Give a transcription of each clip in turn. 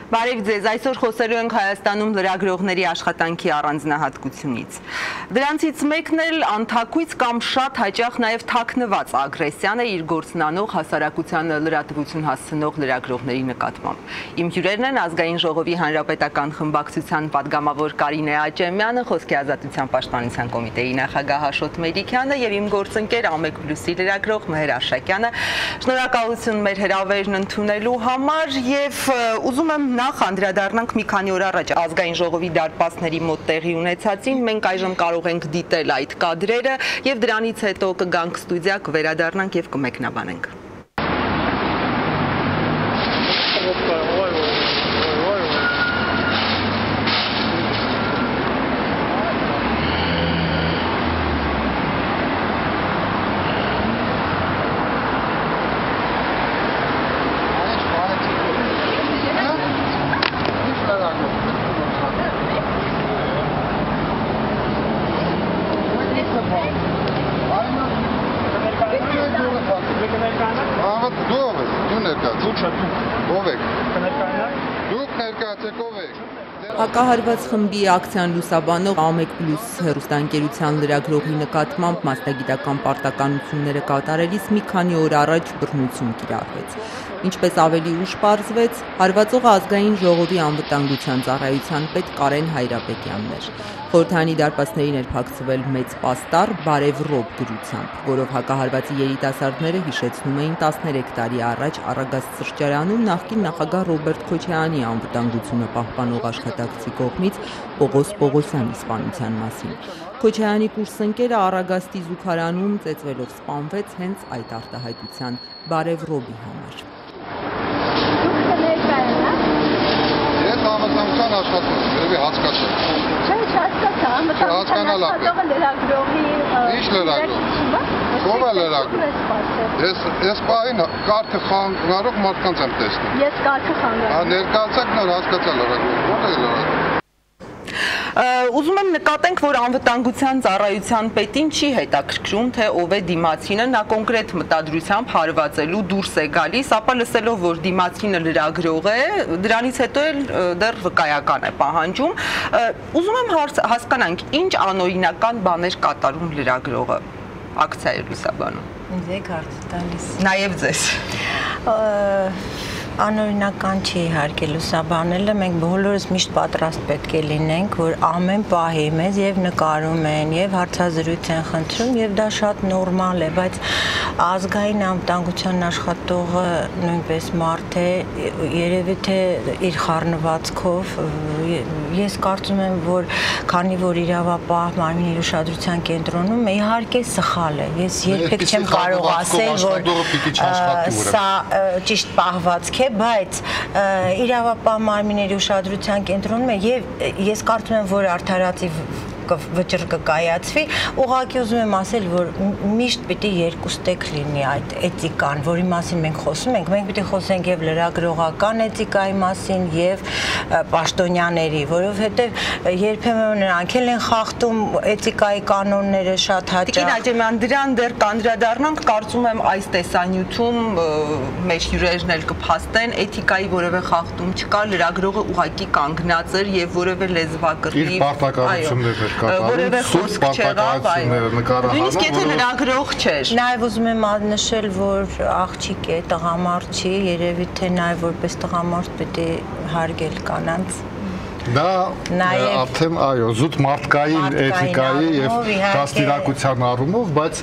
Բարև ձեզ, այսօր խոսելու ենք Հայաստանում լրագրողների աշխատանքի առանձնահատկությունից։ Դրանցից մեկն էլ անթաքույց կամ շատ հաճախ նաև թաքնված ագրեսիան է իր գործնանող հասարակությանը լրատվություն հասցնող լրագրողների նկատմամբ։ Իմ հյուրերն են Ազգային ժողովի հանրապետական խմբակցության պատգամավոր Կարինե Աճեմյանը, Խոսքի ազատության պաշտպանության կոմիտեի նախագահ Աշոտ Մերիքյանը եւ իմ գործընկեր Ամեկ+-ի լրագրող Մհեր Արշակյանը։ Շնորհակալություն մեր հրավերն ընդունելու համար եւ ուզում եմ նախ անդրադառնանք մի քանի օր առաջ Ազգային ժողովի դարպասների մոտ տեղի ունեցածին, մենք այժմ կարող ենք դիտել այդ կադրերը եւ դրանից հետո կգանք ստուդիա, կվերադառնանք եւ կմեկնաբանենք։ Հակահարված խմբի ակցիան լուսաբանող Ամեկ+ հեռուստաընկերության լրագրողի նկատմամբ մասնագիտական պարտականությունները կատարելիս մի քանի օր առաջ բռնություն կիրառվեց։ Ինչպես ավելի ուշ պարզվեց, հարվածողը Ազգային ժողովի անվտանգության ծառայության պետ Կարեն Հայրապետյանն էր։ Խորհրդարանի դարպասներին էր փակցվել մեծ պաստառ «Բարև Ռոբ» գրությամբ, որով հակահարվածի երիտասարդները հիշեցնում էին 13 տարի առաջ Առագաստ սրճարանում նախկին նախագահ Ռոբերտ Քոչարյանի անվտանգությունը պահպանող աշխատակցի կողմից Պողոս Պողոսյանի սպանության մասին։ Քոչարյանի կուրսընկերը Առագաստի զուգարանում ծեծվելով սպանվեց հենց այդ արտահայտության «Բարև Ռոբի» համար։ Անվտանգության աշխատում, երևի հասկացա։ Չէ, չհասկացա, անվտանգության աշխատողը լրագրողի։ Ինչ լրագրող։ Ո՞վ է լրագրող։ Ես պահին կարգը խանգարող մարդկանց եմ տեսնում։ Ես կարգը խանգարում։ Ներկայացեք նոր հասկացա լրագրող։ Ո՞ր է լրագրող։ Ուզում եմ նկատենք, որ անվտանգության ծառայության պետին չի հետաքրքրում, թե ով է դիմացինը, նա կոնկրետ մտադրությամբ հարվածելու դուրս է գալիս, ապա լսելով, որ դիմացինը լրագրող է, դրանից հետո էլ դեռ վկայական է պահանջում։ Ուզում եմ հասկանանք, ինչ անօրինական բաներ կատարում լրագրողը ակցիա է լուսաբանում։ Ինձ եք հարց տալիս։ Նաև ձեզ։ Անօրինական չի իհարկե լուսաբանելը, մենք բոլորս միշտ պատրաստ պետք է լինենք, որ ամեն պահի մեզ եւ նկարում են, եւ հարցազրույց են խնդրում, եւ դա շատ նորմալ է, բայց ազգային անվտանգության աշխատողը նույնպես մարդ է, երևի թե իր խառնվածքով, ես կարծում եմ, որ քանի որ իրավապահ մարմինի ուշադրության կենտրոնում է, իհարկե սխալ է, ես երբեք չեմ կարող ասել, որ սա ճիշտ պահվածք է, բայց իրավապահ մարմինների ուշադրության կենտրոնում է եւ ես կարծում եմ, որ արդարացի վճռ կկայացվի, ուղղակի ուզում եմ ասել, որ միշտ պիտի երկուստեք լինի այդ էթիկան, որի մասին մենք խոսում ենք, մենք պիտի խոսենք եւ լրագրողական էթիկայի մասին եւ պաշտոնյաների, որովհետեւ երբեմն նրանք են խախտում էթիկայի կանոնները շատ հաճախ։ Տիկին Աճեմյան, դրան դեռ կանդրադառնանք, կարծում եմ այս տեսանյութում մեր հյուրերն էլ կփաստեն, էթիկայի որևէ խախտում չկա, լրագրողը ուղղակի կանգնած էր եւ որևէ լեզվակռիվ որևէ խոսք չեղավ, նույնիսկ եթե լրագրող չէր։ Նաև ուզում եմ նշել, որ աղջիկ է, տղամարդ չի, երևի թե նաև որպես տղամարդ պետք է հարգել կանանց։ Դա արդեն այո, զուտ մարդկային էթիկայի եւ դաստիարակության առումով, բայց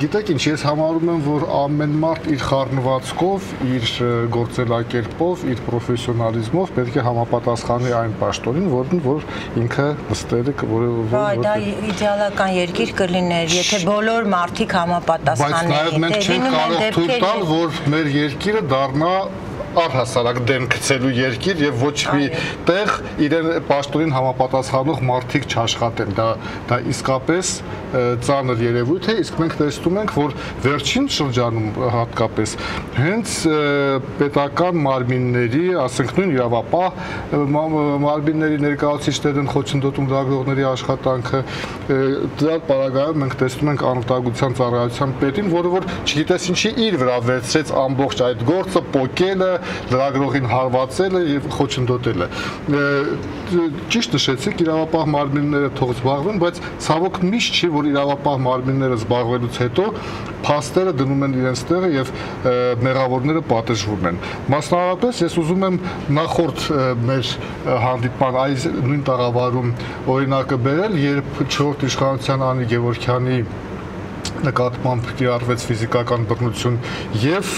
գիտեք ինչ, ես համարում եմ, որ ամեն մարդ իր խառնվածքով, իր գործելակերպով, իր պրոֆեսիոնալիզմով պետք է համապատասխանի այն պաշտոնին, որ ինքը նստել է։ Դա իդեալական երկիր կլիներ, եթե բոլոր մարդիկ համապատասխանեին։ Բայց նաեւ մենք չենք կարող թույլ տալ, որ մեր երկիրը դառնա առհասարակ դեմ գցելու երկիր եւ ոչ մի տեղ իրեն պաշտոնին համապատասխանող մարդիկ չաշխատեն, դա իսկապես ծանր երևույթ է, իսկ մենք տեսնում ենք, որ վերջին շրջանում հատկապես հենց պետական մարմինների, ասենք նույն իրավապահ մարմինների ներկայացուցիչներն են խոչընդոտում լրագրողների աշխատանքը, դրա պարագայում մենք տեսնում ենք անվտանգության ծառայության պետին, որը որ չգիտես ինչի իր վրա վերցրեց ամբողջ այդ գործը, պոկելը, լրագրողին հարվածելը եւ խոչընդոտելը։ Ճիշտ նշեցիք, իրավապահ մարմինները թող զբաղվեն, բայց ցավոք միշտ չի, որ իրավապահ մարմինները զբաղվելուց հետո փաստերը դնում են իրենց տեղը եւ մեղավորները պատժվում են։ Մասնավորապես ես ուզում եմ նախորդ մեր հանդիպման այս նույն տաղավարում օրինակը բերել, երբ 4-րդ իշխանության Անի Գևորգյանի նկատմամբ կիրառվեց ֆիզիկական բռնություն եւ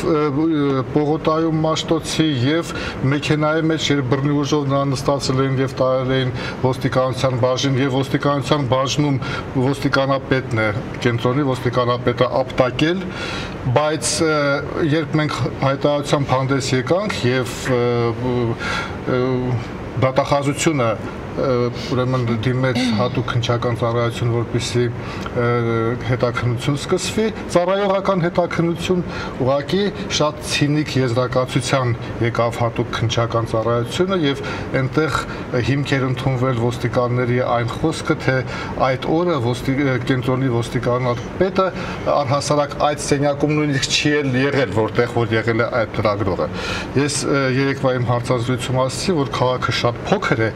Պողոտայում Մաշտոցի եւ մեքենայի մեջ երբ բռնի ուժով նրան նստացել էին եւ տարել էին ոստիկանության բաժին եւ ոստիկանության բաժնում ոստիկանապետն է, կենտրոնի ոստիկանապետը ապտակել, բայց երբ մենք հայտարարությամբ հանդես եկանք եւ դատախազությունը ուրեմն դիմեց հատուկ քննչական ծառայություն, որպեսզի հետաքննություն սկսվի, ծառայողական հետաքննություն, ուղղակի շատ ցինիկ եզրակացության եկավ հատուկ քննչական ծառայությունը եւ այնտեղ հիմք էր ընդունվել ոստիկանների այն խոսքը, թե այդ օրը կենտրոնի ոստիկանապետը առհասարակ այդ սենյակում նույնիսկ չի եղել, որտեղ որ եղել է այդ լրագրողը։ Ես երեկվա իմ հարցազրույցում ասացի, որ քաղաքը շատ փոքր է,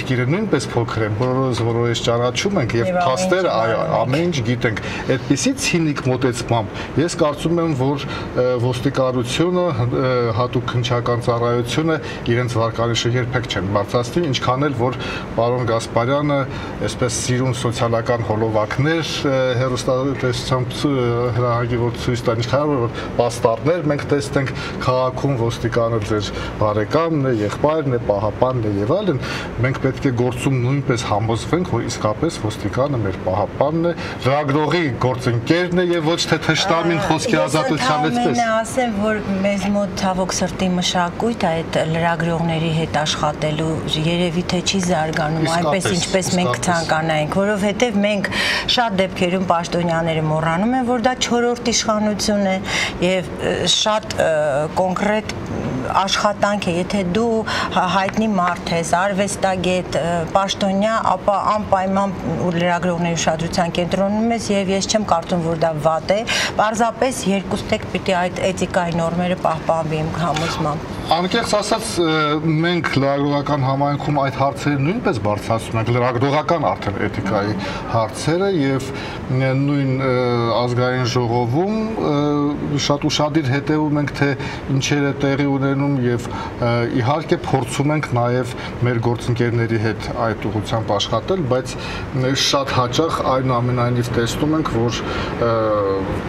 երկիրը նույնպես փոքր է, բոլորս ճանաչում ենք եւ փաստերը ամեն ինչ գիտենք։ Այդպիսի ցինիկ մոտեցմամբ ես կարծում եմ, որ ոստիկանությունը, հատուկ քննչական ծառայությունը իրենց վարկանիշը երբեք չեն բարձրացնի, ինչքան էլ որ պարոն Գասպարյանը այսպես սիրուն սոցիալական հոլովակներ հեռուստատեսությամբ հրահանգի որ ցույց տա, ինչքան որ պաստառներ մենք տեսնենք քաղաքում ոստիկանը ձեր բարեկամն է, եղբայրն է, պահապանն է եւ այլն, մենք պետք է գործում նույնպես համոզվենք, որ իսկապես ոստիկանը մեր պահապանն է, լրագրողի գործընկերն է եւ ոչ թե թշնամին խոսքի ազատության այսպես։ Ես ասեմ, որ մեզ մոտ ցավոք սրտի մշակույթ է այդ լրագրողների հետ աշխատելու, երևի թե չի զարգանում այնպես ինչպես մենք ցանկանայինք, որովհետեւ մենք շատ դեպքերում պաշտոնյաները մոռանում են, որ դա 4-րդ իշխանություն է եւ շատ կոնկրետ աշխատանք է, եթե դու հայտնի մարդ ես, արվեստագետ, պաշտոնյա, ապա անպայման լրագրողների ուշադրության կենտրոնում ես եւ ես չեմ կարծում, որ դա վատ է, պարզապես երկուստեք պիտի այդ էթիկայի նորմերը պահպանվի իմ համոզմամբ։ Անկեղծ ասած, մենք լրագրողական համայնքում այդ հարցերը նույնպես բարձրացնում ենք, լրագրողական արդեն էթիկայի հարցերը եւ նույն ազգային ժողովում շատ ուշադիր հետևում ենք, թե ինչեր է տեղի ունենում եւ իհարկե փորձում ենք նաեւ մեր գործընկերների հետ այդ ուղղությամբ աշխատել, բայց շատ հաճախ այնուամենայնիվ տեսնում ենք, որ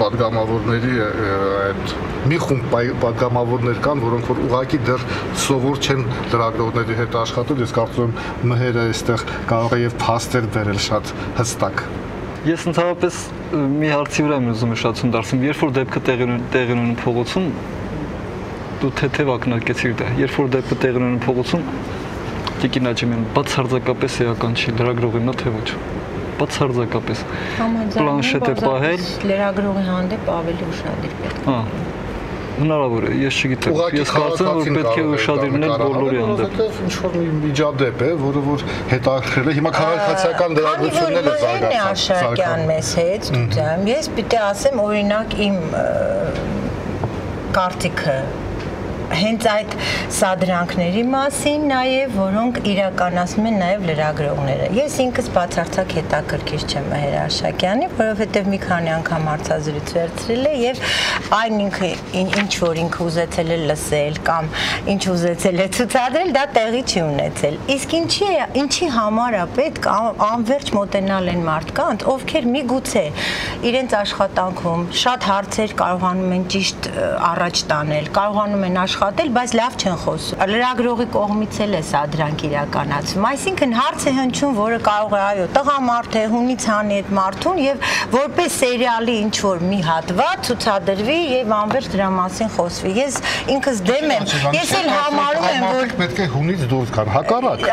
падգամավորների այդ մի խումբ падգամավորներ կան, որոնք որ ուղղակի դեռ սովոր չեն լրագրողների հետ աշխատել, ես կարծում եմ մհերը այստեղ կարող է եւ փաստեր բերել շատ հստակ։ Ես ընդհանրապես մի հարցի վրա եմ ուզում շատություն դարձնել, երբ որ դեպքը տեղի ունի փողոցում, դու թեթև ակնարկեցիր դա, երբ որ դեպքը տեղի ունի փողոցում, Տիկին Աջեմյան, բացարձակապես էական չի, լրագրողին նա թե ոչ, բացարձակապես։ Պլանշետ է պահել, լրագրողի հանդեպ ավելի ուշադիր պետք է։ Հնարավոր է, ես չգիտեմ, ես կարծում եմ, որ պետք է ուշադիր լինել բոլորի հանդեպ։ Ինչ-որ մի միջադեպ է, որը որ հետաքրքրել է, հիմա քաղաքացիական դրագությունները զարգացան մեզ հետ, ես պիտի ասեմ, օրինակ իմ կարծիքը հենց այդ սադրանքների մասին նաև, որոնք իրականացնում են նաև լրագրողները։ Ես ինքս բացարձակ հետաքրքիր չեմ Մհեր Արշակյանի, որովհետև մի քանի անգամ հարցազրույց վերցրել է եւ այն ինքը ինչ որ ինքը ուզեցել է լսել կամ ինչ ուզեցել է ցուցադրել, դա տեղի չի ունեցել։ Իսկ ինչի համար է պետք անverջ մոտենալ են մարդկանց, ովքեր միգուցե իրենց աշխատանքում շատ հարցեր կարողանում են ճիշտ առաջ տանել, կարողանում են բայց լավ չեն խոսում։ Լրագրողի կողմից էլ է սա դրանք իրականացվում։ Այսինքն հարց է հնչում, որը կարող է այո, տղամարդ է, հունից հանի այդ մարդուն եւ որպես սերիալի ինչ որ մի հատված ցուցադրվի եւ անverջ դրա մասին խոսվի։ Ես ինքս դեմ եմ։ Ես էլ համարում եմ, որ պետք է հունից դուրս գան, հակառակ։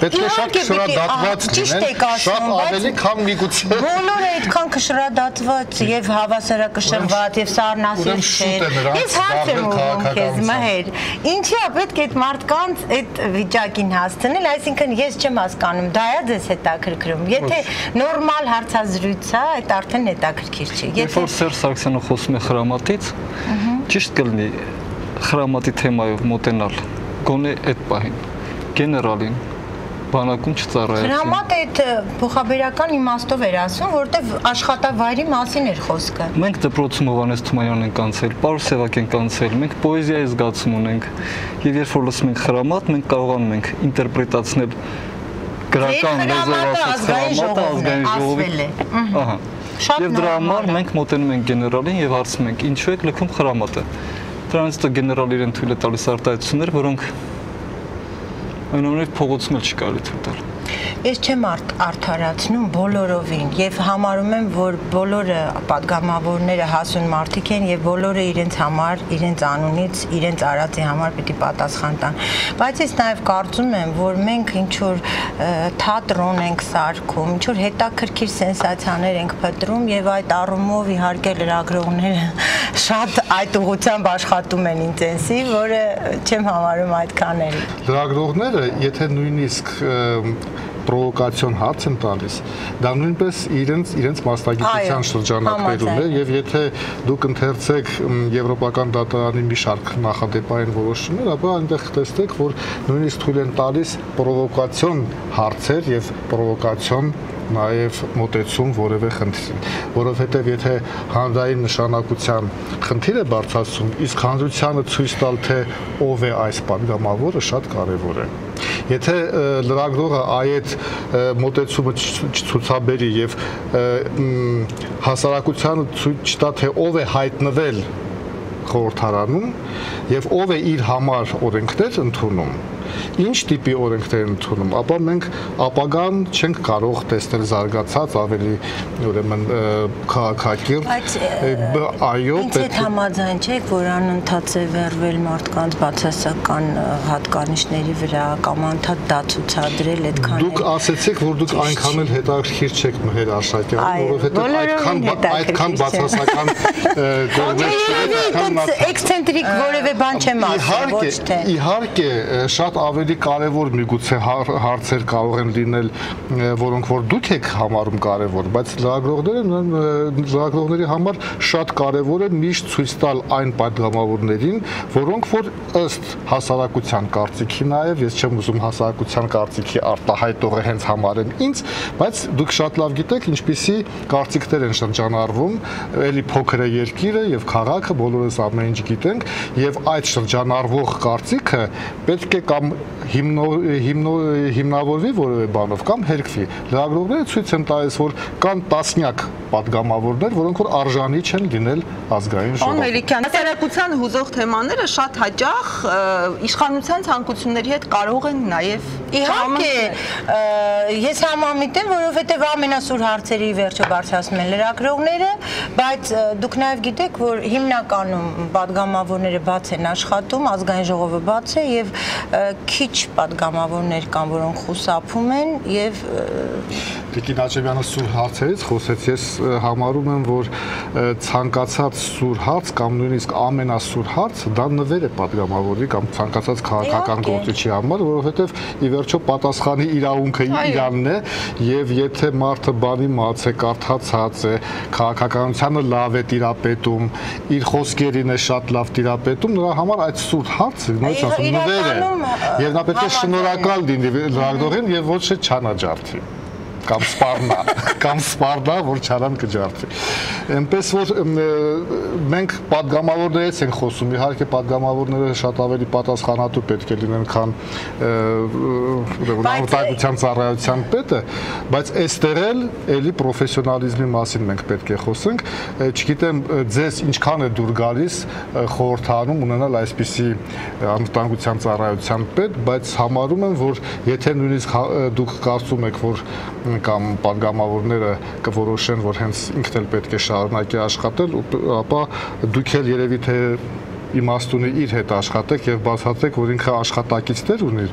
Պետք է շատ քշրադատված լինեն, շատ ավելի քան միգուցե։ Բոլորը այդքան քշրադատված եւ հավասարակշռված եւ սառնասեր չեն։ Ես հարց եմ ուղղում քեզ Մհեր, ինչի է պետք է այդ մարդկանց այդ վիճակին հասցնել, այսինքն ես չեմ հասկանում, դա է ձեզ հետաքրքրում։ Եթե նորմալ հարցազրույց է, այդ արդեն հետաքրքիր չի։ Երբ որ Սերժ Սարգսյանը խոսում է խրամատից, ճիշտ կլինի խրամատի թեմայով մոտենալ, գոնե այդ պահին, գեներալին, բանակում չծառայեցին։ Հրամատը այդ փոխաբերական իմաստով էր ասում, որտեվ աշխատավայրի մասին էր խոսքը։ Մենք դպրոցում Հովհաննես Թումանյանն ենք անցել, Պարուս Սևակյանն անցել, մենք պոեզիայի զգացում ունենք, եւ երբ որ լսում ենք խրամատ, մենք կարողանում ենք ինտերպրետացնել գրական լեզվով ասած խրամատը ազգային ժողովի։ Ահա։ Եվ դրա համար մենք մոտենում ենք գեներալին եւ հարցնում ենք. ինչու եք լքում խրամատը։ Դրանից հետո գեներալը իրեն թույլ է տալիս արտահայտություններ, որոնք այնուամենայնիվ փողոցում էլ չի կարելի թույլ տալ։ Ես չեմ արդարացնում բոլորովին եւ համարում եմ, որ բոլորը պատգամավորները հասուն մարդիկ են եւ բոլորը իրենց համար, իրենց անունից, իրենց արածի համար պիտի պատասխան տան։ Բայց ես նաեւ կարծում եմ, որ մենք ինչ որ թատրոն ենք սարքում, ինչ որ հետաքրքիր սենսացիաներ ենք փտրում եւ այդ առումով իհարկե լրագրողները շատ այդ ուղղությամբ աշխատում են ինտենսիվ, որը չեմ համարում այդքան էլ։ Լրագրողները, եթե նույնիսկ պրովոկացիոն հարց են տալիս, դա նույնպես իրենց մասնագիտության շրջանակներում է եւ եթե դուք ընթերցեք Եվրոպական դատարանի մի շարք նախադեպային որոշումներ, ապա այնտեղ տեսնեք, որ նույնիսկ թույլ են տալիս պրովոկացիոն հարցեր եւ պրովոկացիոն նաև մոտեցում որևէ խնդրին, որովհետև եթե հանրային նշանակության խնդիր է բարձրացում, իսկ հանրությանը ցույց տալ, թե ով է այս պատգամավորը, շատ կարևոր է։ Եթե լրագրողը այդ մոտեցումը չցուցաբերի եւ հասարակությանը ցույց տա, թե ով է հայտնվել խորհրդարանում եւ ով է իր համար օրենքներ ընդունում, ինչ տիպի օրենքներ ընդունում, ապա մենք ապագան չենք կարող տեսնել զարգացած ավելի ուրեմն քաղաքակիրթ, այո, ինձ հետ համաձայն չեք, որ անընդհատ է վերվել մարդկանց բացասական հատկանիշների վրա կամ անընդհատ դա ցուցադրել այդքան։ Դուք ասեցիք, որ դուք այնքան էլ հետաքրքիր չեք Մհեր Արշակյանը, որովհետև այդքան բացասական կողմեր էքսցենտրիկ որևէ բան չեմ ասում, ոչ թե։ Իհարկե, շատ ավելի կարևոր միգուցե հարցեր կարող են լինել, որոնք որ դուք եք համարում կարևոր, բայց լրագրողների համար շատ կարևոր է միշտ ցույց տալ այն պատգամավորներին, որոնք որ ըստ հասարակության կարծիքի նաև, ես չեմ ուզում հասարակության կարծիքի արտահայտողը հենց համարեն ինձ, բայց դուք շատ լավ գիտեք ինչպիսի կարծիքներ են շրջանառվում, էլի փոքր է երկիրը եւ քաղաքը, բոլորս ամեն ինչ գիտենք, եւ այդ շրջանառվող կարծիքը պետք է կամ հիմնավորվի որևէ բանով կամ հերկվի։ Լրագրողները ցույց են տալիս, որ կան տասնյակ պատգամավորներ, որոնք որ արժանի չեն լինել ազգային ժողովում։ Մելիքյան, հասարակության հուզող թեմաները շատ հաճախ իշխանության ցանկությունների հետ կարող են նաև իհարկե ես համամիտ եմ, որովհետև ամենասուր հարցերի վերջը բարձրացնում են լրագրողները, բայց դուք նաև գիտեք, որ հիմնականում պատգամավորները բաց են աշխատում, ազգային ժողովը բաց է եւ քիչ պատգամավորներ կան, որոնք խուսափում են եւ Տիկին Աչևյանը սուր հարցերից խոսեց, ես համարում եմ, որ ցանկացած սուր հարց կամ նույնիսկ ամենասուր հարցը դա նվեր է պատգամավորի կամ ցանկացած քաղաքական գործիչի համար, որովհետև ի վերջո պատասխանի իրավունքը իրանն է եւ եթե մարդը բանի մաց է, կարդացած է, քաղաքականությանը լավ է տիրապետում, իր խոսքերին է շատ լավ տիրապետում, նրա համար այդ սուր հարցը նույնիսկ ասում նվեր է եւ նա պետք է շնորհակալ լինի լրագրողին եւ ոչ թե չանաջարդի կամ սպառնա, որ չարան կջարդի։ Այնպես որ մենք պատգամավորներից ենք խոսում, իհարկե պատգամավորները շատ ավելի պատասխանատու պետք է լինեն, քան անվտանգության ծառայության պետը, բայց այստեղ էլ էլի պրոֆեսիոնալիզմի մասին մենք պետք է խոսենք, չգիտեմ ձեզ ինչքան է դուր գալիս խորհրդանում ունենալ այսպիսի անվտանգության ծառայության պետ, բայց համարում եմ, որ եթե նույնիսկ դուք կարծում եք, որ կամ պատգամավորները կորոշեն, որ հենց ինքն էլ պետք է շարունակի աշխատել, ապա դուք էլ երևի թե իմաստունի իր հետ աշխատեք եւ բացատրեք, որ ինքը աշխատակիցներ ունի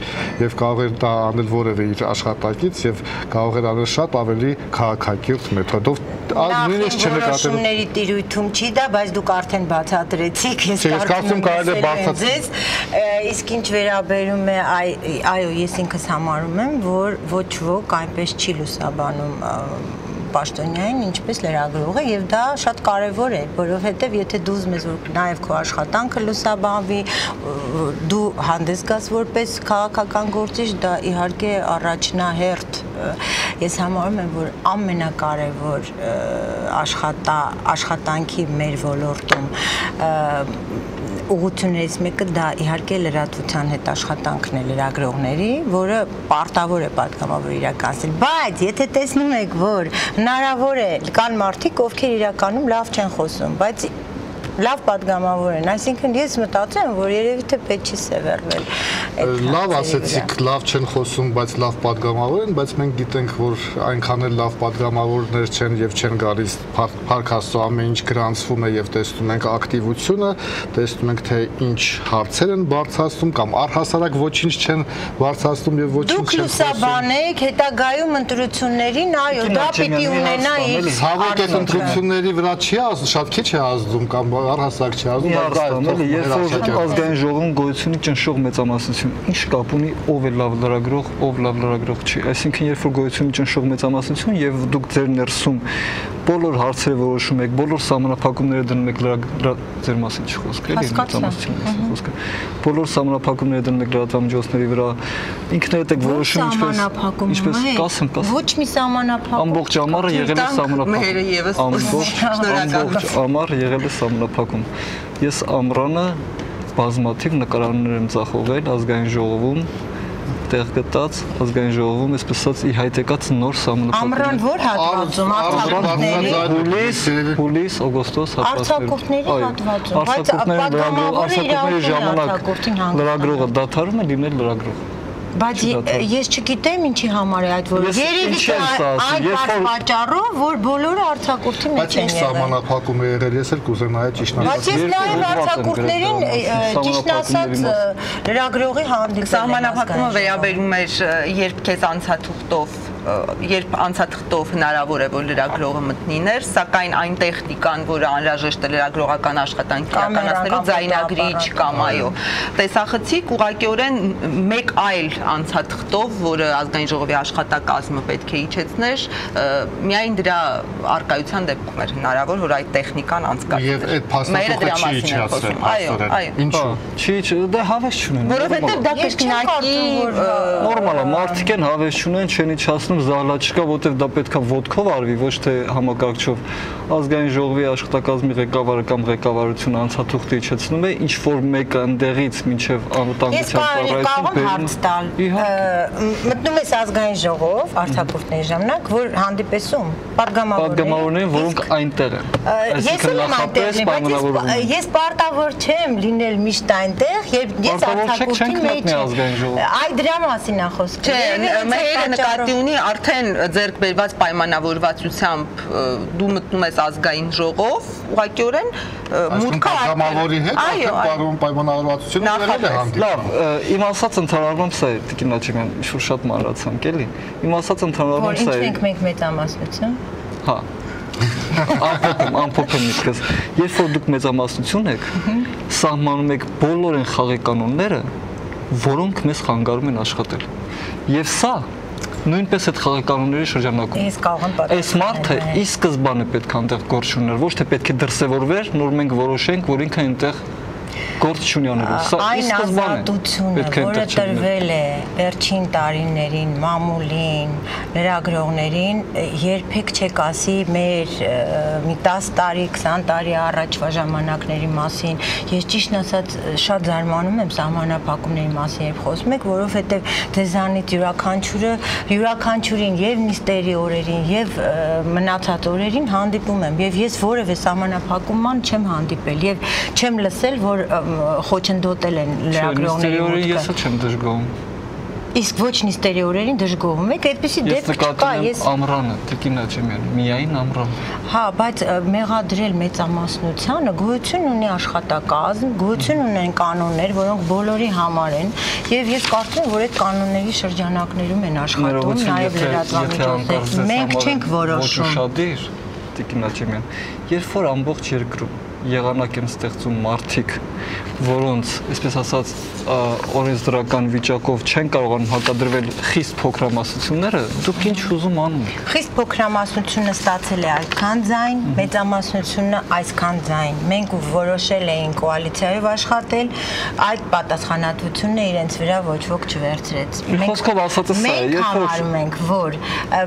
եւ կարող է դա անել որևէ իր աշխատակից եւ կարող է անել շատ ավելի քաղաքակիրթ մեթոդով նույնիսկ չնկատել որոշումների տիրույթում չի դա, բայց դուք արդեն բացատրեցիք, ես կարծում կարելի է բացատրել։ Իսկ ինչ վերաբերում է այո, ես ինքս համարում եմ, որ ոչ ոք այնպես չի լուսաբանում պաշտոնյային, ինչպես լրագրողը, եւ դա շատ կարեւոր է, որովհետեւ եթե դու ուզում ես որ նաեւ քո աշխատանքը լուսաբանվի, դու հանդես գաս որպես քաղաքական գործիչ, դա իհարկե առաջնահերթ ես համարում եմ, որ ամենակարևոր աշխատանքի մեր ոլորտում ուղղություններից մեկը դա իհարկե լրատվության հետ աշխատանքն է լրագրողների, որը պարտավոր է պատգամավոր իրականացնել, բայց եթե տեսնում եք, որ հնարավոր է կան մարդիկ, ովքեր իրականում լավ չեն խոսում, բայց լավ պատգամավոր են, այսինքն ես մտածում եմ, որ երևի թե պետք չի սևեռվել։ Լավ ասեցիք, լավ չեն խոսում, բայց լավ պատգամավոր են, բայց մենք գիտենք, որ այնքան էլ լավ պատգամավորներ չեն եւ չեն գալիս Փառք Աստծո ամեն ինչ գրանցվում է եւ տեսնում ենք ակտիվությունը, տեսնում ենք թե ինչ հարցեր են բարձրացնում կամ առհասարակ ոչինչ չեն բարձրացնում եւ ոչինչ չեն խոսում։ Դուք լուսաբանեք հետագայում ընտրություններին, այո, դա պիտի ունենա իր ցավոք այդ ընտրությունների վրա չի ազդում, շատ քիչ է ազդում կամ առհասարակ չի ազդում, բայց դա է, երբ որ ազգային ժողովում գոյություն ունի ճնշող մեծամասնություն, ինչ կապ ունի ով է լավ լրագրող, ով լավ լրագրող չի, այսինքն երբ որ գոյություն ունի ճնշող մեծամասնություն եւ դուք ձեր ներսում բոլոր հարցերը որոշում եք, բոլոր սահմանափակումները դնում եք ձեր մասին չի խոսք, էլի մեծամասնությունից խոսքը, բոլոր սահմանափակումները դնում եք լրատվամիջոցների վրա, ինքներդ եք որոշում ինչպես կասեմ, ոչ մի սահմանափակում, ամբողջ ամառը եղել է սահմանափակում, ամբողջ ամառ եղել է սահմանափակում։ Ես ամռանը բազմաթիվ նկարաններ եմ ձախողել ազգային ժողովում, տեղ գտած ազգային ժողովում, այսպես ասած ի հայտ եկած նոր սահմանափակում։ Ամռան որ հատվածում հուլիս, օգոստոս հատվածներում։ Արձակուրդների ժամանակ լրագրողը դադարում է լինել լրագրող։ Բայց ես չգիտեմ ինչի համար է այդ որը։ Երևի թե այդ պատճառով, որ բոլորը արձակուրդի մեջ են եղել։ Բայց ինչ սահմանափակում է եղել, ես էլ կուզենայի ճիշտ ասած։ Բայց ես նաև արձակուրդներին ճիշտ ասած լրագրողի հանդիպել եմ։ Սահմանափակումը վերաբերում էր երբ քեզ անցաթուղթով երբ անցաթղթով հնարավոր է որ լրագրողը մտնի ներս, սակայն այն տեխնիկան, որը անհրաժեշտ է լրագրողական աշխատանքի իրականացնելու ձայնագրիչ կամ այո, տեսախցիկ ուղղակիորեն մեկ այլ անցաթղթով, որը ազգային ժողովի աշխատակազմը պետք է իջեցներ, միայն դրա արկայության դեպքում էր հնարավոր, որ այդ տեխնիկան անցկացվեր։ Եվ այդ փաստաթուղթը չի իջացել, այո, ինչու՞։ Չի, դա հավես չունեն։ Որովհետև դա կրկնակի նորմալ է, մարդիկ են հավես չունեն, չեն իջացնում զահլա չկա, որտեղ դա պետքա ոտքով արվի, ոչ թե համակարգչով։ Ազգային ժողովի աշխատակազմի ղեկավարը կամ ղեկավարությունը անցաթուղթը իջեցնում է, ինչ որ մեկը ընդեղից մինչև անվտանգության մտնում ես ազգային ժողով արձակուրդների ժամանակ, որ հանդիպես ում պատգամավորներին, որոնք այնտեղ են։ Ես եմ այնտեղ, բայց ես պարտավոր չեմ լինել միշտ այնտեղ, երբ ես արձակուրդի մեջ եմ։ Այ դրա մասին է խոսքը։ Չէ, մերը նկատի ունի արդեն ձեռք բերված պայմանավորվածությամբ դու մտնում ես ազգային ժողով, ուղղակիորեն մուտքը պատգամավորի հետ պարոն պայմանավորվածությունը եղել է հանդիպում։ Լավ, իմ ասած ընդհանրապես սա է, Տիկին Նաչիմյան, շուտ շատ մանրացանք էլի։ Իմ ասած ընդհանրապես սա է։ Ինչ ենք մենք մեծամասնություն։ Հա։ Ամփոփեմ իսկս։ Երբ որ դուք մեծամասնություն եք, սահմանում եք բոլոր այն խաղի կանոնները, որոնք մեզ խանգարում են աշխատել։ Եվ սա նույնպես այդ խաղականոնների շրջանակում։ Այս մարդը ի սկզբանե պետք է այնտեղ գործ ուներ, ոչ թե պետք է դրսևորվեր, նոր մենք որոշենք, որ ինքը այնտեղ գործ չունի անելու։ Սա ի սկզբանե ազատությունը, որը տրվել է վերջին տարիներին մամուլին, լրագրողներին, երբեք չեք ասի մեր մի 10 տարի, 20 տարի առաջվա ժամանակների մասին։ Ես ճիշտն ասած շատ զարմանում եմ սահմանափակումների մասին, երբ խոսում եք, որովհետև ձեզանից յուրաքանչյուրին եւ նիստերի օրերին եւ մնացած օրերին հանդիպում եմ եւ ես որևէ սահմանափակումման չեմ հանդիպել եւ չեմ լսել, որ խոչընդոտել են լրագրողների մուտքը։ Ես չեմ դժգոհում։ Իսկ ոչ նիստերի օրերին դժգոհում եք, այդպեսի դեպք չկա, ես ամռանը, Տիկին Նաչիմյան, միայն ամռան։ Հա, բայց մեղադրել մեծամասնությանը գոյություն ունի աշխատակազմ, գոյություն ունեն կանոններ, որոնք բոլորի համար են, եւ ես կարծում եմ, որ այդ կանոնների շրջանակներում են աշխատում նաեւ լրատվամիջոցները։ Մենք չենք որոշում։ Ուշադիր, Տիկին Նաչիմյան, երբ որ ամբողջ երկրում եղանակ են ստեղծում մարդիկ, որոնց, այսպես ասած, օրենսդրական վիճակով չեն կարողանում հակադրվել խիստ փոքրամասնությունները, դուք ինչ ուզում անում եք։ Խիստ փոքրամասնությունը ստացել է այդքան ձայն, մեծամասնությունը այսքան ձայն։ Մենք որոշել էինք կոալիցիայով աշխատել, այդ պատասխանատվությունը իրենց վրա ոչ ոք չվերցրեց։ Խոսքով ասածը սա է, մենք համարում ենք, որ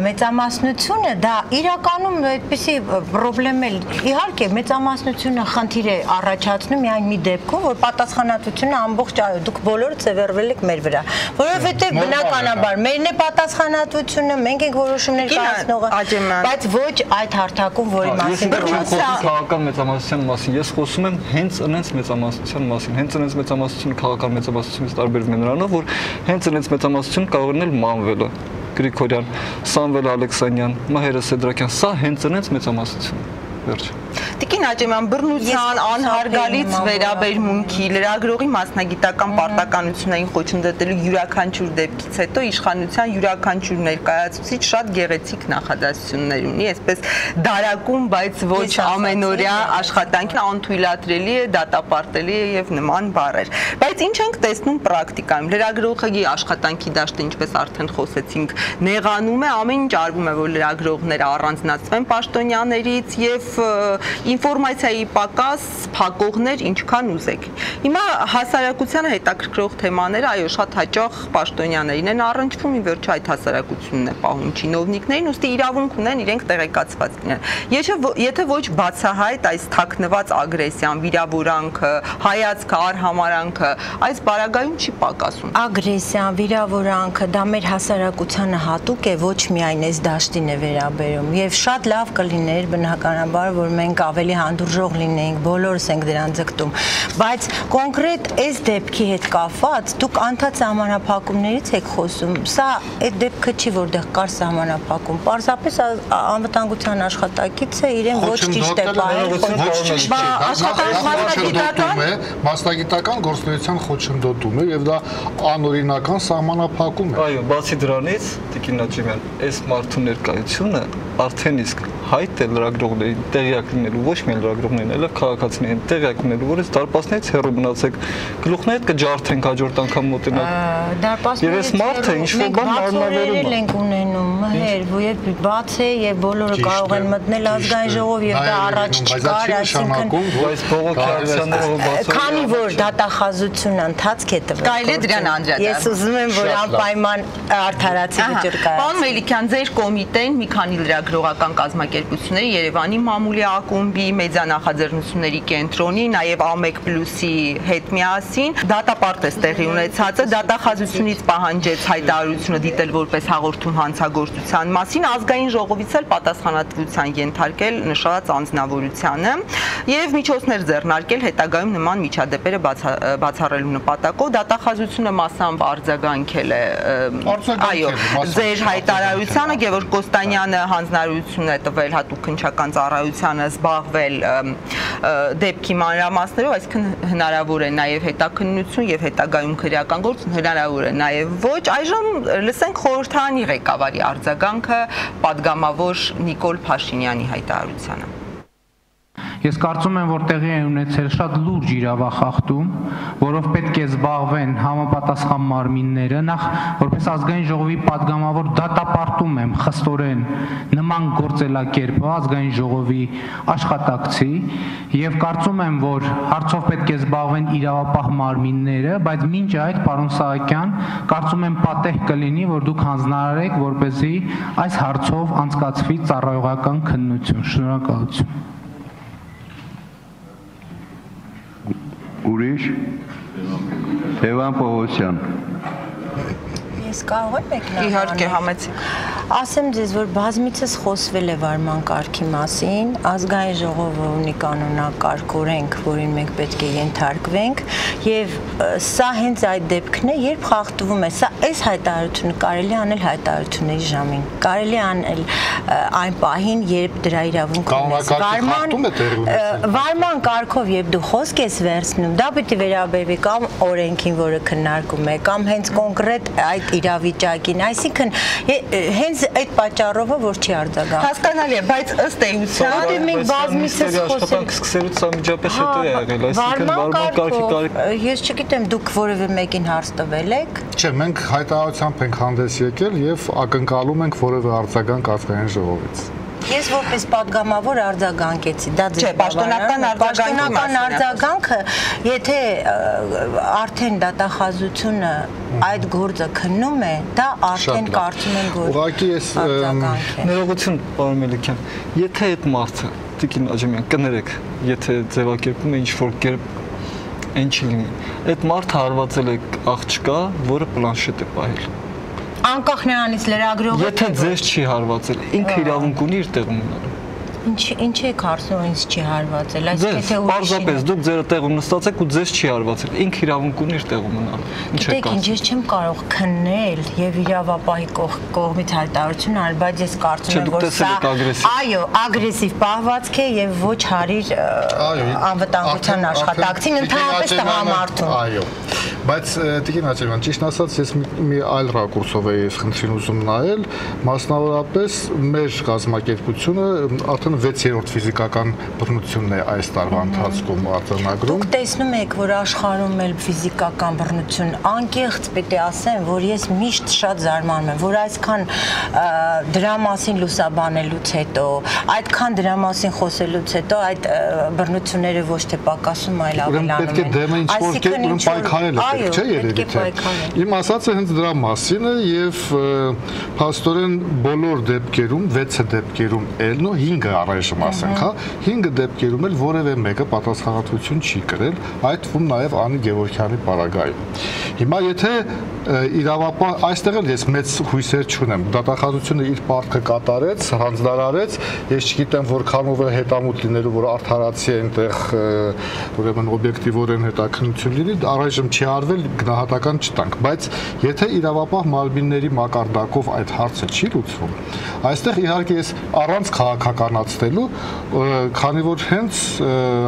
մեծամասնությունը դա իրականում այդպիսի պրոբլեմ է, իհարկե մեծամասնությունը խնդիր է առաջացնում միայն մի դեպքում, որ պատասխանատվությունը ամբողջ դուք բոլորը ծևեռվել եք մեր վրա, որովհետև բնականաբար մերն է պատասխանատվությունը, մենք ենք որոշումներ կայացնողը, բայց ոչ այդ հարթակում, որի մասին քաղաքական մեծամասնության մասին, ես խոսում եմ հենց այնց մեծամասնության մասին, հենց այնց մեծամասնությունը քաղաքական մեծամասնությունից տարբերվում է նրանով, որ հենց այնց մեծամասնությունը կարող է լինել Մանվելը, Գրիգորյան, Սամվել Ալեքսանյան, Մահերը Սեդրակյան, սա հենց այնց մեծամասնություն է։ Վերջ։ Տիկին Աճեմյան, բռնության, անհարգալից վերաբերմունքի, լրագրողի մասնագիտական պարտականություններին խոչընդոտելու յուրաքանչյուր դեպքից հետո իշխանության յուրաքանչյուր ներկայացուցիչ շատ գեղեցիկ նախադասություններ ունի, այսպես դարակում, բայց ոչ ամենօրյա աշխատանքին անթույլատրելի է, դատապարտելի է եւ նման բառեր։ Բայց ինչ ենք տեսնում պրակտիկայում։ Լրագրողի աշխատանքի դաշտը, ինչպես արդեն խոսեցինք, նեղանում է, ամեն ինչ արվում է, որ լրագրողները առանձնացվեն պաշտոնյաներից եւ ինֆորմացիայի պակաս փակողներ ինչքան ուզեք։ Հիմա հասարակությանը հետաքրքրող թեմաները, այո, շատ հաճախ պաշտոնյաներին են առնչվում, ի վերջո այդ հասարակությունն է պահում չինովնիկներին, ուստի իրավունք ունեն իրենք տեղեկացված լինեն։ Եթե ոչ բացահայտ այս թաքնված ագրեսիան, վիրավորանքը, հայացքը, արհամարանքը, այս բարագայում չի պակասում։ Ագրեսիան, վիրավորանքը դա մեր հասարակությանը հատուկ է, ոչ միայն այս դաշտին է վերաբերում, եւ շատ լավ կլիներ բնականաբար, որ մենք ավելի հանդուրժող լինենք, բոլորս ենք դրան ձգտում, բայց կոնկրետ այս դեպքի հետ կապված դուք անդադ սահմանափակումներից եք խոսում, սա այդ դեպքը չի, որտեղ կար սահմանափակում, պարզապես անվտանգության աշխատակից է, իրեն ոչ ճիշտ է պահել, մասնագիտական գործունեության խոչընդոտում է եւ դա անօրինական սահմանափակում է։ Այո, բացի դրանից, Տիկին Աճեմյան, այս մարդու ներկայությունը արդեն իսկ հայտ է լրագրողներին տեղյակ լինելու, ոչ միայն լրագրողներին, այլև քաղաքացիներին տեղյակ լինելու, որ այս դարպասներից հեռու մնացեք, գլուխներդ կջարդենք հաջորդ անգամ մոտենաք։ Եվ այս մարդը ինչ-որ բան մարմնավորել ենք ունենում, եւ բաց է եւ բոլորը կարող են մտնել ազգային ժողով եւ դա առաջ չկար, այսինքն այս բողոքի ակցիաները բացառ։ Քանի որ դատախազությունը ընթացք է տվել։ Կարելի է դրան անդրադառնալ։ Ես ուզում եմ, որ անպայման արդարացի վիճակ կայացվի։ Պարոն Մելիքյան, ձեր կոմիտեն մի քանի լրագրողական կազմակերպությունների, Երևանի մամուլի ակումբի, մեդիանախաձեռնությունների կենտրոնի, նաև AMEC+-ի հետ միասին դատապարտեց տեղի ունեցածը, դատախազությունից պահանջեց հայտարարությունը դիտել որպես հաղորդում հանցագործության մասին, ազգային ժողովից էլ պատասխանատվության ենթարկել նշված անձնավորությանը եւ միջոցներ ձեռնարկել հետագայում նման միջադեպերը բացառելու նպատակով։ Դատախազությունը մասամբ արձագանքել է ձեր հայտարարությանը, Գևորգ Կոստանյանը հանձնարարություն է տվել հատուկ քննչական ծառայությանը զբաղվել դեպքի մանրամասներով, այսինքն հնարավոր է նաև հետաքննություն եւ հետագայում քրեական գործ, հնարավոր է նաև ոչ։ Այժմ լսենք խորհրդարանի ղեկավարի արձագանքը падգամավոր Նիկոլ Փաշինյանի հայտարարությանը։ Ես կարծում եմ, որ տեղի է ունեցել շատ լուրջ իրավախախտում, որով պետք է զբաղվեն համապատասխան մարմինները, նախ որպես ազգային ժողովի падգամավոր դատապարտում եմ խստորեն նման գործելակերպը ազգային ժողովի աշխատակցի եւ կարծում եմ, որ հարցով պետք է զբաղվեն իրավապահ մարմինները, բայց մինչ այդ, պարոն Սահակյան, կարծում եմ պատեհ կլինի, որ դուք հանձնարարեք, որպեսզի այս հարցով անցկացվի ծառայողական քննություն։ Շնորհակալություն։ Ուրիշ Տևան Պողոսյան։ Ես կարող եմ մեկնաբանել։ Իհարկե, համեցեք։ Ասեմ ձեզ, որ բազմիցս խոսվել է վարման կարգի մասին, ազգային ժողովը ունի կանոնակարգ օրենք, որին մենք պետք է ենթարկվենք, եւ սա հենց այդ դեպքն է, երբ խախտվում է, սա այս հայտարարությունը կարելի անել հայտարարությունների ժամին, կարելի անել այն պահին, երբ դրա իրավունքը ունես։ Վարման կարգով, երբ դու խոսք ես վերցնում, դա պետք է վերաբերվի կամ օրենքին, որը քննարկում է, կամ հենց կոնկրետ այդ իրավիճակին, այսինքն հենց այդ պատճառով որ չի արձագանքում։ Հասկանալի է, բայց ըստ էության մենք բազմիցս աշխատանք սկսելուց սա միջապես հետո է եղել, այսինքն վարման կարգի ես չգիտեմ դուք որևէ մեկին հարց տվել եք։ Չէ, մենք հայտարարությամբ ենք հանդես եկել եւ ակնկալում ենք որևէ արձագանք ազգային ժողովից։ Ես որպես падգամավոր արձագանքեցի, դա Չէ, պաշտոնական արձագանքը, եթե արդեն դատախազությունը այդ գործը քննում է, դա արդեն կարծում եմ որ ուղղակի ես ներողություն, պարոն Մելիքյան, եթե այդ մարդը Տիկին Աջեմյան կներեք, եթե ձևակերպում է ինչ-որ կերպ այն չի լինի, այդ մարդը հարվածել է աղջկա, որը պլանշետ է պահել։ Անկախ նրանից լրագրողը Եթե ձեզ չի հարվածել, ինքը իրավունք ունի իր տեղում մնալու։ Ինչ է կարծում ինձ չի հարվածել, այսինքն թե պարզապես դուք ձեր տեղում նստած եք ու ձեզ չի հարվածել, ինքը իրավունք ունի իր տեղում մնալու։ Ինչ է կարծում։ Ես չեմ կարող քննել եւ իրավապահի կողմից հայտարարություն անել, բայց ես կարծում եմ որ սա այո, ագրեսիվ պահվածք է եւ ոչ հարիր անվտանգության աշխատակցին ընդհանրապես տղամարդուն։ Այո։ Բայց Տիկին Աջեմյան, ճիշտ ասած, ես մի այլ ռակուրսով էի խնդրին ուզում նայել, մասնավորապես մեր կազմակերպությունը արդեն 6-րդ ֆիզիկական բռնությունն է այս տարվա ընթացքում արձանագրում։ Դուք տեսնում եք, որ աշխարհում էլ ֆիզիկական բռնություն անկեղծ պետք է ասեմ, որ ես միշտ շատ զարմանում եմ, որ այսքան դրա մասին լուսաբանելուց հետո, այդքան դրա մասին խոսելուց հետո այդ բռնությունները ոչ թե պակասում, այլ ավելանում են։ Պետք է դեմը ինչ-որ կերպ պայքարել է, չէ՞ երևի թե։ Իմ ասածը հենց դրա մասին է եւ փաստորեն բոլոր դեպքերում 6 դեպքերում էլ նո 5-ը առայժմ ասենք, հա, 5 դեպքերում էլ որևէ մեկը պատասխանատվություն չի կրել, այդ թվում նաեւ Անի Գևորգյանի պարագայում։ Հիմա եթե իրավապահ այստեղ էլ ես մեծ հույսեր չունեմ, դատախազությունը իր պարտքը կատարեց, հանձնարարեց, ես չգիտեմ որքանով է հետամուտ լինելու, որ արդարացի այնտեղ ուրեմն օբյեկտիվորեն հետաքննություն լինի, առայժմ չի արվել, գնահատական չտանք, բայց եթե իրավապահ մարմինների մակարդակով այդ հարցը չի լուծվում, այստեղ իհարկե ես առանց քաղաքականացնելու, քանի որ հենց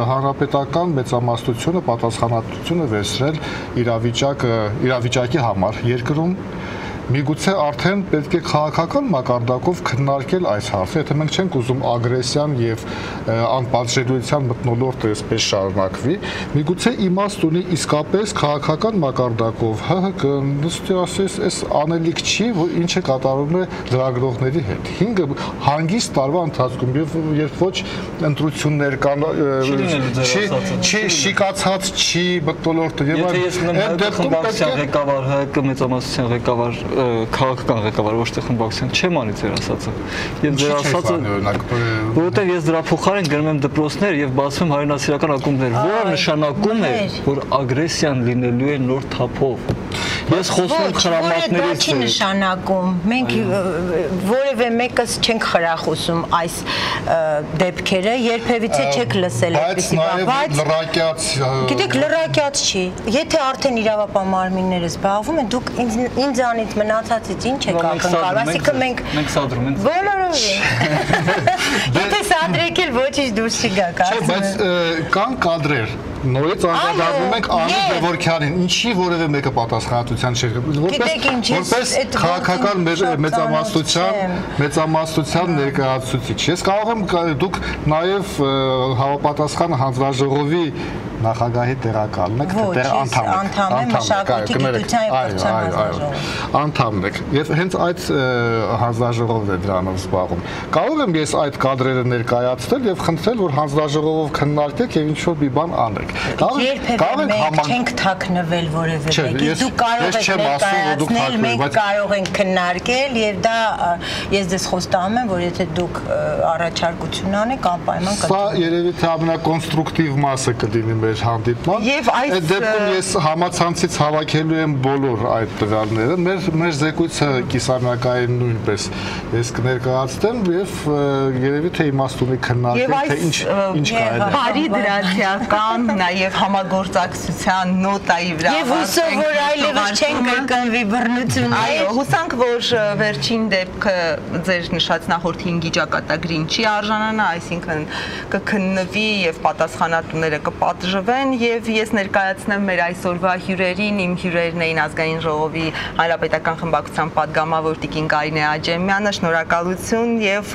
հանրապետական մեծամասնությունը պատասխանատվությունը վերցրել իրավիճակի համար երկրում միգուցե արդեն պետք է քաղաքական մակարդակով քննարկել այս հարցը, եթե մենք չենք ուզում ագրեսիան եւ անպատժելիության մթնոլորտը այսպես շարունակվի, միգուցե իմաստ ունի իսկապես քաղաքական մակարդակով ՀՀԿ նստի ասես, այս անելիք չի, որ ինչը կատարվում է լրագրողների հետ։ 5 հանգիստ տարվա ընթացքում եւ երբ ոչ ընտրություններ կան, չի շիկացած չի մթնոլորտը եւ այդ դեպքում ղեկավար ՀՀԿ մեծամասնության ղեկավար քաղաքական ղեկավար ոչ թե խմբակցության չեմ անի ձեր ասածը։ Եվ ձեր ասածը որովհետև ես դրա փոխարեն գնում եմ դպրոցներ եւ բացում հայրենասիրական ակումբներ, որը նշանակում է, որ ագրեսիան լինելու է նոր թափով։ Ես խոսում եմ խրամատներից։ Չի նշանակում։ Մենք որևէ մեկս չենք խրախուսում այս դեպքերը, երբևիցե չեք լսել այդպեսի բան, բայց լրակյաց։ Գիտեք, լրակյաց չի։ Եթե արդեն իրավապահ մարմինները զբաղվում են, դուք ինձանից մնացածից ինչ եք ակնկալում, այսինքն մենք սադրում ենք բոլորովին։ Եթե սադրեք էլ ոչինչ դուրս չի գա, կարծում եմ։ Բայց կան կադրեր, նորից անդրադառնում ենք Անի Գևորգյանին, ինչի որևէ մեկը պատասխանատվության չէր, որպես քաղաքական մեծամասնության ներկայացուցիչ։ Ես կարող եմ դուք նաև համապատասխան հանձնաժողովի նախագահի տեղակալն եք, դեռ անդամ եք, անդամն եք, եւ հենց այդ հանձնաժողովն է դրանով զբաղվում։ Կարող եմ ես այդ կադրերը ներկայացնել եւ խնդրել, որ հանձնաժողովով քննարկեք եւ ինչ-որ մի բան անեք։ Երբևէ մենք չենք թաքնվել որևէ մեկի, դուք կարող եք ներկայացնել, մենք կարող ենք քննարկել եւ դա ես ձեզ խոստանում եմ, որ եթե դուք առաջարկություն անեք, անպայման կդիմենք։ Սա երևի թե ամենակոնստրուկտիվ մասը կդինի մեր հանդիպման։ Այդ դեպքում ես համացանցից հավաքելու եմ բոլոր այդ տվյալները։ Մեր զեկույցը կիսամյակային նույնպես ես կներկայացնեմ եւ երևի թե իմաստ ունի քննարկել թե ինչ կարելի է։ Բարի դրացիական նաեւ համագործակցության նոտայի վրա։ Եվ հուսով որ այլևս չեն կրկնվի բռնություններ։ Այո, հուսանք որ վերջին դեպքը ձեր նշած նախորդ 5-ի ճակատագրին չի արժանանա, այսինքն կքննվի եւ պատասխանատուները կպատժվեն շարժվեն եւ ես ներկայացնեմ մեր այսօրվա հյուրերին, իմ հյուրերն էին ազգային ժողովի հանրապետական խմբակցության падգամավոր Տիկին Կարինե Աջեմյանը, շնորհակալություն եւ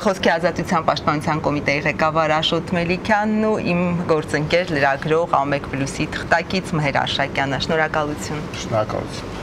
Խոսքի ազատության պաշտպանության կոմիտեի ղեկավար Աշոտ Մելիքյանն ու իմ գործընկեր լրագրող Ամեկ Պլյուսի թղթակից Մհեր Արշակյանը, շնորհակալություն։ Շնորհակալություն։